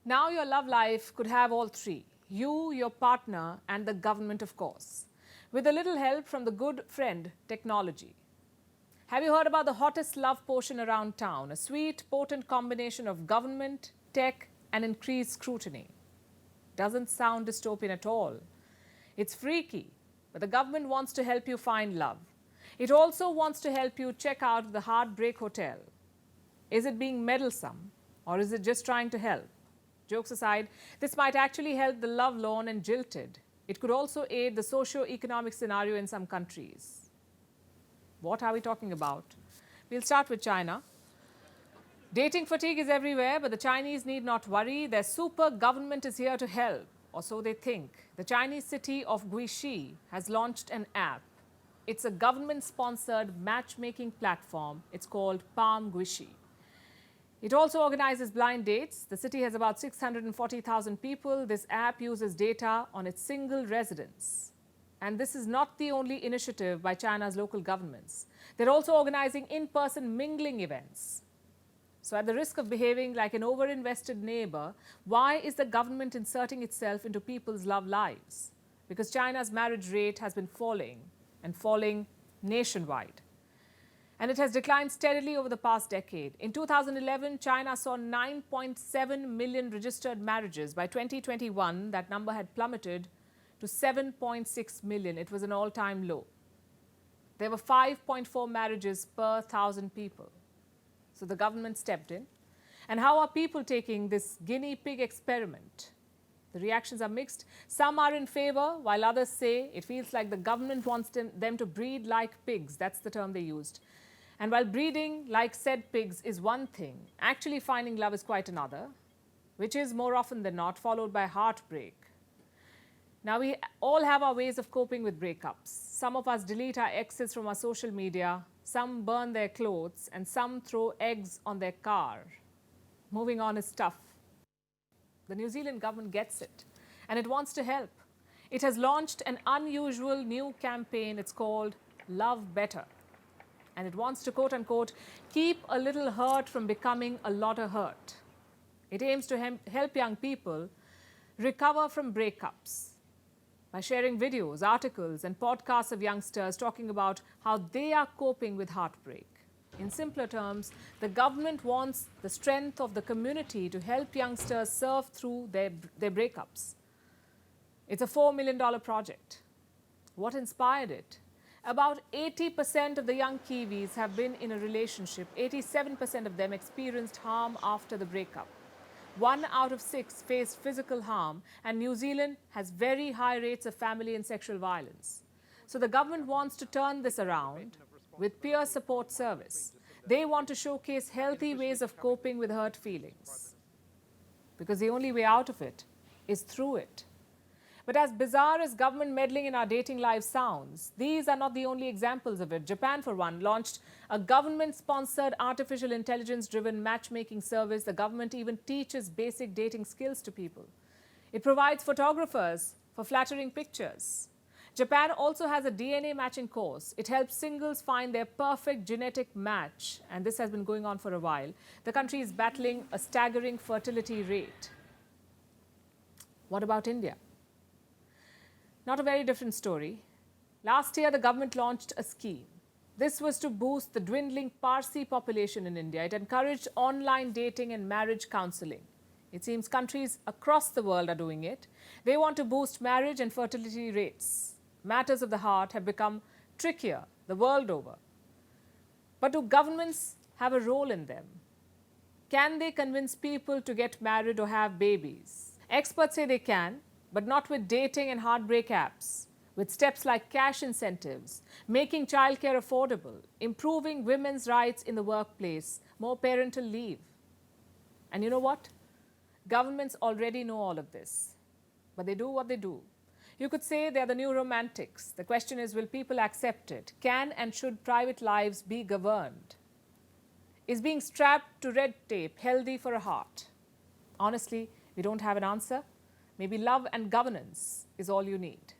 Now your love life could have all three: you, your partner, and the government, of course, with a little help from the good friend technology. Have you heard about the hottest love potion around town? A sweet, potent combination of government, tech, and increased scrutiny. Doesn't sound dystopian at all. It's freaky, but the government wants to help you find love. It also wants to help you check out the Heartbreak Hotel. Is it being meddlesome, or is it just trying to help? Jokes aside, this might actually help the lovelorn and jilted. It could also aid the socio-economic scenario in some countries. What are we talking about? We'll start with China. Dating fatigue is everywhere, but the Chinese need not worry. Their super government is here to help, or so they think. The Chinese city of Guixi has launched an app. It's a government-sponsored matchmaking platform. It's called Palm Guixi. It also organizes blind dates. The city has about 640,000 people. This app uses data on its single residents. And this is not the only initiative by China's local governments. They're also organizing in-person mingling events. So at the risk of behaving like an over-invested neighbor, why is the government inserting itself into people's love lives? Because China's marriage rate has been falling and falling nationwide. And it has declined steadily over the past decade. In 2011, China saw 9.7 million registered marriages. By 2021, that number had plummeted to 7.6 million. It was an all-time low. There were 5.4 marriages per 1,000 people. So the government stepped in. And how are people taking this guinea pig experiment? The reactions are mixed. Some are in favor, while others say it feels like the government wants them to breed like pigs. That's the term they used. And while breeding like said pigs is one thing, actually finding love is quite another, which is more often than not followed by heartbreak. Now, we all have our ways of coping with breakups. Some of us delete our exes from our social media, some burn their clothes, and some throw eggs on their car. Moving on is tough. The New Zealand government gets it, and it wants to help. It has launched an unusual new campaign. It's called Love Better. And it wants to, quote unquote, keep a little hurt from becoming a lot of hurt. It aims to help young people recover from breakups by sharing videos, articles, and podcasts of youngsters talking about how they are coping with heartbreak. In simpler terms, the government wants the strength of the community to help youngsters surf through their breakups. It's a $4 million project. What inspired it? About 80% of the young Kiwis have been in a relationship. 87% of them experienced harm after the breakup. 1 out of 6 faced physical harm, and New Zealand has very high rates of family and sexual violence. So the government wants to turn this around with peer support service. They want to showcase healthy ways of coping with hurt feelings, because the only way out of it is through it. But as bizarre as government meddling in our dating lives sounds, these are not the only examples of it. Japan, for one, launched a government-sponsored artificial intelligence-driven matchmaking service. The government even teaches basic dating skills to people. It provides photographers for flattering pictures. Japan also has a DNA matching course. It helps singles find their perfect genetic match, and this has been going on for a while. The country is battling a staggering fertility rate. What about India? Not a very different story. Last year, the government launched a scheme. This was to boost the dwindling Parsi population in India. It encouraged online dating and marriage counseling. It seems countries across the world are doing it. They want to boost marriage and fertility rates. Matters of the heart have become trickier the world over. But do governments have a role in them? Can they convince people to get married or have babies? Experts say they can, but not with dating and heartbreak apps, with steps like cash incentives, making childcare affordable, improving women's rights in the workplace, more parental leave. And you know what? Governments already know all of this, but they do what they do. You could say they're the new romantics. The question is, will people accept it? Can and should private lives be governed? Is being strapped to red tape healthy for a heart? Honestly, we don't have an answer. Maybe love and governance is all you need.